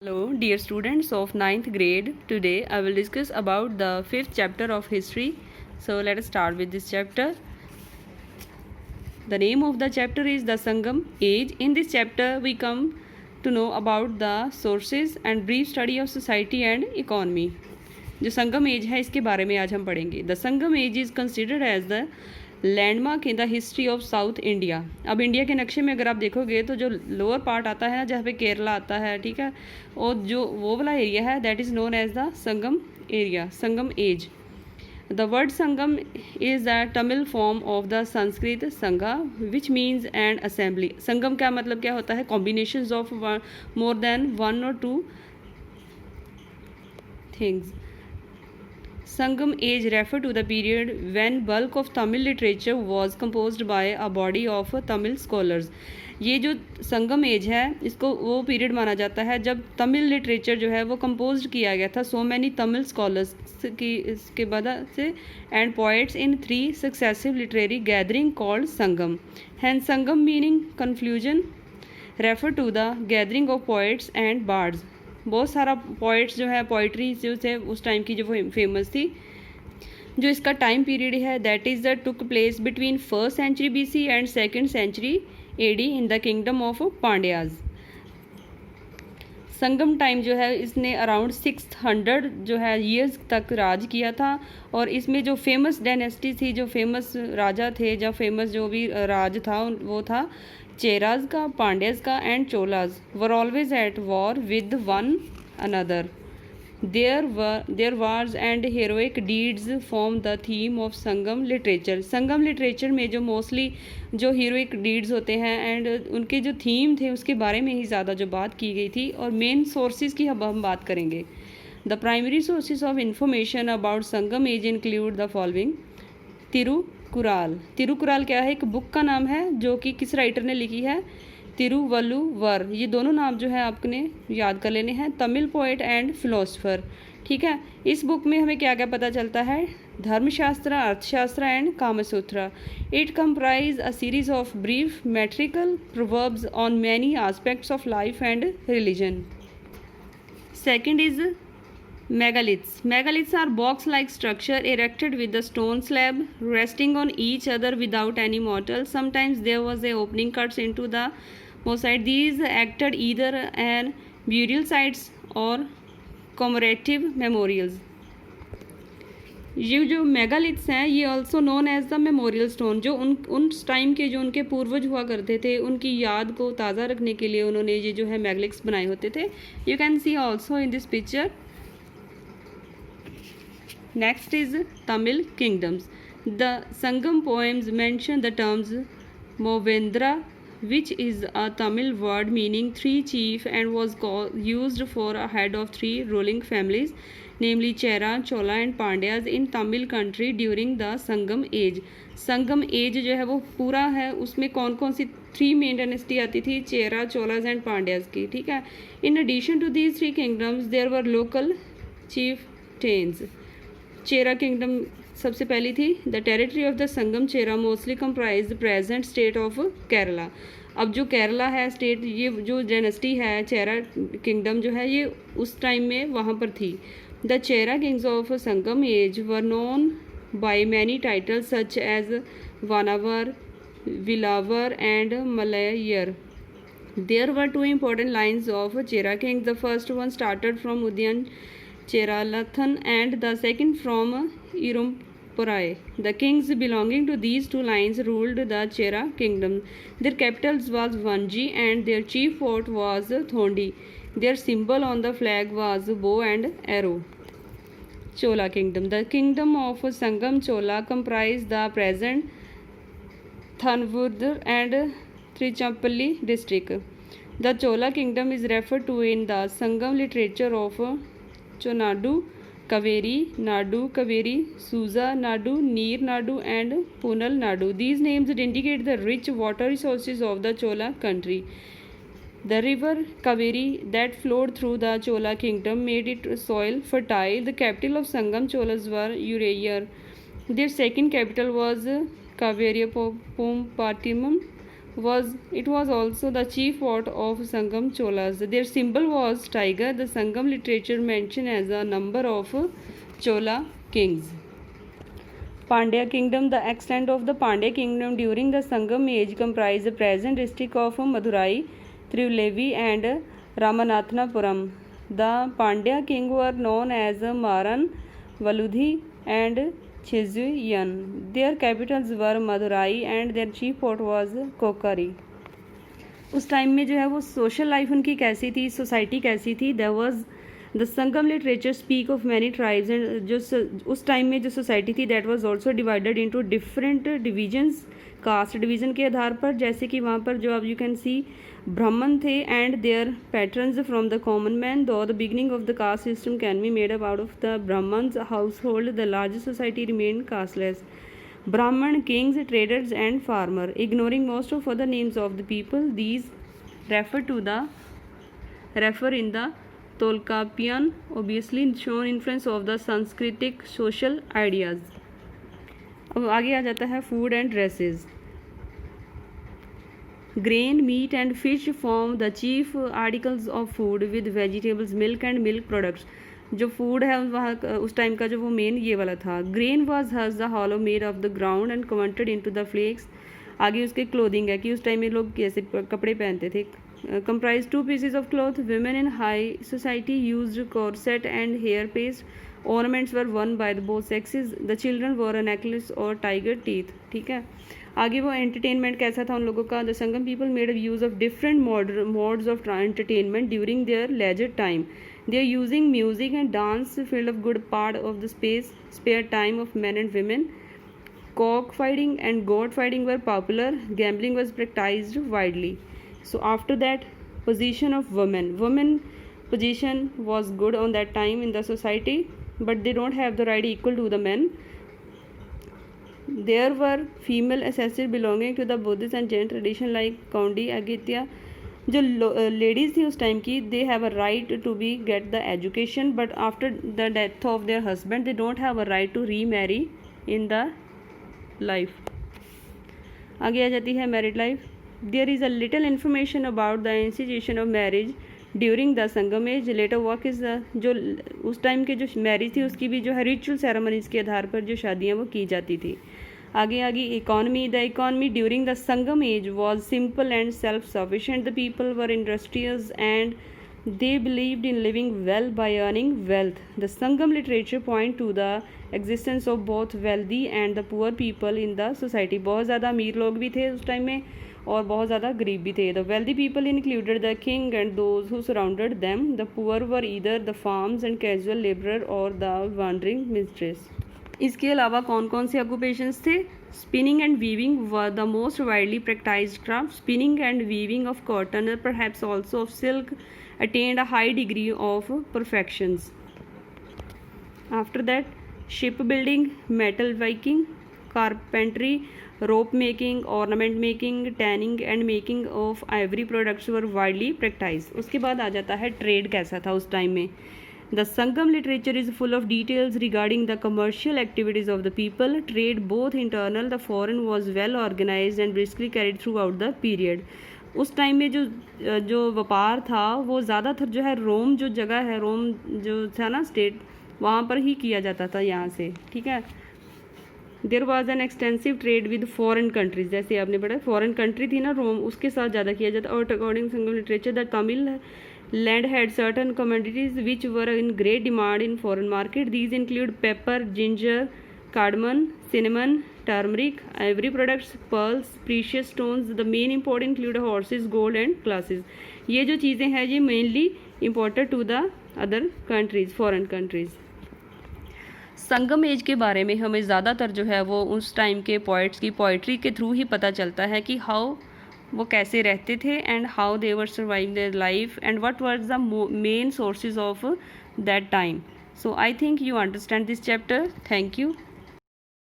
Hello dear students of ninth grade. Today I will discuss about the 5th chapter of history. So let us start with this chapter. The name of the chapter is the Sangam Age. In this chapter we come to know about the sources and brief study of society and economy. जो संगम as है इसके बारे में आज हम पढ़ेंगे. The Sangam age is considered as the landmark in the history of south India. अब India के नक्शे में अगर आप देखोगे तो जो लोअर पार्ट आता है जहाँ पे केरला आता है, ठीक है, और जो वो वाला एरिया है that is known as the Sangam area, Sangam age. The word Sangam is the Tamil form of the Sanskrit Sangha which means and assembly. संगम क्या मतलब क्या होता है? Combination of more than one or two things. Sangam age refer to the period when bulk of Tamil literature was composed by a body of Tamil scholars. ये जो संगम as है इसको वो पीरियड माना जाता है जब तमिल लिटरेचर जो है वो कंपोज किया गया था सो मैनी तमिल स्कॉलर्स की इसके बाद से and poets in 3 successive literary gathering called Sangam. Hence Sangam meaning confusion refer to the gathering of poets and bards. बहुत सारा पोइट्स जो है पोइट्री जो थे उस टाइम की जो फेमस थी. जो इसका टाइम पीरियड है that is the took place between 1st century BC and 2nd century AD in the kingdom of Pandyas. Sangam time जो है इसने अराउंड 600 जो है ईयर्स तक राज किया था और इसमें जो फेमस डायनेस्टी थी, जो फेमस राजा थे, जो फेमस जो भी राज था वो था चेराज का, पांड्याज का and Cholas were always at war with one another. There wars and heroic deeds form the theme of Sangam literature. Sangam literature में जो मोस्टली जो हीरोइक डीड्स होते हैं एंड उनके जो थीम थे उसके बारे में ही ज़्यादा जो बात की गई थी. और मेन सोर्सेज की अब हम बात करेंगे. The primary sources of information about Sangam age include the following. Thirukkural. Thirukkural क्या है? एक बुक का नाम है जो कि किस राइटर ने लिखी है? तिरुवल्लुवर. ये दोनों नाम जो है आपने याद कर लेने हैं. तमिल पोइट एंड फिलोसफर, ठीक है. इस बुक में हमें क्या क्या पता चलता है? धर्मशास्त्र, अर्थशास्त्र and Kamasutra. It comprise a series of brief metrical proverbs on many aspects of life and religion. Second is megaliths. Megaliths are box-like structure erected with the stone slab resting on each other without any mortar. Sometimes there was a opening cuts into the mosaic. These acted either as burial sites or commemorative memorials. ये जो megaliths हैं ये also known as the memorial stone. जो उन time के जो उनके पूर्वज हुआ करते थे उनकी याद को ताज़ा रखने के लिए उन्होंने ये जो है मेगालिथ्स बनाए होते थे. You can see also in this picture. Next is Tamil kingdoms. The Sangam poems mention the terms Movendra, which is a Tamil word meaning 3 chief and was used for a head of 3 ruling families, namely Chera, Chola and Pandyas in Tamil country during the Sangam age. Sangam age जो है वो पूरा है, उसमें कौन कौन सी 3 main dynasty आती थी? चेरा, चोलाज एंड पांड्याज की, ठीक है. In addition to these 3 kingdoms there were local chieftains. Chera kingdom सबसे पहली थी. The territory of the Sangam Chera mostly comprise the present state of Kerala. अब जो केरला है स्टेट, ये जो डायनेस्टी है चेरा किंगडम जो है ये उस टाइम में वहाँ पर थी. The Chera kings of Sangam age were known by many titles such as Vanavar, Villavar and Malayar. There were 2 important lines of Chera kings. The first one started from Udayan Cheralathan and the second from Irumpurai. The kings belonging to these 2 lines ruled the Chera kingdom. Their capital was Vanji and their chief fort was Thondi. Their symbol on the flag was bow and arrow. Chola kingdom. The kingdom of Sangam Chola comprised the present Thanvur and Trichampalli district. The Chola kingdom is referred to in the Sangam literature of Chonadu, Kaveri, Nadu, Kaveri, Suza, Nadu, Neer, Nadu and Punal, Nadu. These names indicate the rich water resources of the Chola country. The river Kaveri that flowed through the Chola kingdom made it soil fertile. The capital of Sangam Cholas were Urayur. Their second capital was Kaveriappatim. was also the chief port of Sangam Cholas. Their symbol was tiger. The Sangam literature mentioned as a number of Chola kings. Pandya kingdom. The extent of the Pandya kingdom during the Sangam age comprised the present district of Madurai, Tiruvallur and Ramanathapuram. The Pandya king were known as Maran, Valudhi and Chezuyan. Their capitals were Madurai and their chief port was Kokari. उस time में जो है वो social life उनकी कैसी थी, society कैसी थी, there was the Sangam literature speak of many tribes and जो उस टाइम में जो सोसाइटी थी that was also divided into different divisions, caste division के आधार पर, जैसे कि वहाँ पर जो अब यू कैन सी ब्राह्मण थे and there patterns from the common man. Though the beginning of the caste system can be made up out of the Brahmins household, the largest society remain casteless. Brahman, kings, traders and farmer. Ignoring most of other names of the people, these refer in the Tolkapian, obviously shown influence of the Sanskritic social ideas. अब आगे आ जाता है food and dresses. Grain, meat and fish form the chief articles of food with vegetables, milk and milk products. जो food है वहाँ उस time का जो वो मेन ये वाला था. Grain was has the hollow made of the ground and converted into the flakes. आगे उसके क्लोथिंग है कि उस टाइम में लोग कैसे कपड़े पहनते थे. Comprise 2 pieces of cloth. Women in high society used corset and hair paste. Ornaments were worn by both sexes. The children wore a necklace or tiger teeth. ठीक है. आगे वो एंटरटेनमेंट कैसा था उन लोगों का. The Sangam people made use of different modes of entertainment during their leisure time. They are using music and dance filled a good part of the spare time of men and women. Cock fighting and goat fighting were popular. Gambling was practiced widely. So after that, position of women. Women position was good on that time in the society, but they don't have the right equal to the men. There were female assessors belonging to the Buddhist and Jain tradition like Kaundi, Agitya. जो ladies थी उस time की, they have a right to be get the education, but after the death of their husband they don't have a right to remarry in the life. आगे आ जाती है married life. There is a little information about the institution of marriage during the Sangam age. Later work is the जो उस time के जो marriage थी उसकी भी जो है रिचुअल सेरेमनीज के आधार पर जो शादियाँ वो की जाती थी. आगे economy. The economy during the Sangam age was simple and self sufficient. The people were industrious and they believed in living well by earning wealth. The Sangam literature point to the existence of both wealthy and the poor people in the society. बहुत ज़्यादा अमीर लोग भी थे उस time में और बहुत ज़्यादा गरीब भी थे. The wealthy people included the king and those who surrounded them. The poor were either the farms and casual labourer or the wandering mistress. इसके अलावा कौन कौन से ऑक्यूपेशंस थे. Spinning and weaving were the most widely practised craft. Spinning and weaving of cotton perhaps also of silk attained a high degree of perfections. After that, shipbuilding, metal working, carpentry, rope making, ornament making, tanning and making of ivory products were widely practiced. उसके बाद आ जाता है trade कैसा था उस time में. The Sangam literature is full of details regarding the commercial activities of the people. Trade, both internal, the foreign, was well organized and briskly carried throughout the period. उस time में जो व्यापार था वो ज़्यादातर जो है रोम जो जगह है, रोम जो था ना स्टेट, वहाँ पर ही किया जाता था यहाँ से. ठीक है. There was an extensive trade with foreign countries. जैसे आपने पढ़ा फॉरेन कंट्री थी ना रोम, उसके साथ ज़्यादा किया जाता. और according Sangam literature the Tamil land had certain commodities which were in great demand in foreign market. These include pepper, ginger, cardamom, cinnamon, turmeric, ivory products, pearls, precious stones. The main import include horses, gold and glasses. ये जो चीज़ें हैं ये mainly imported to the other countries, foreign countries. Sangam as के बारे में हमें ज़्यादातर जो है वो उस टाइम के पोइट्स की पोइट्री के थ्रू ही पता चलता है कि हाउ वो कैसे रहते थे and how they were survive their life and what was the main sources of that time. So I think you understand this chapter. Thank you.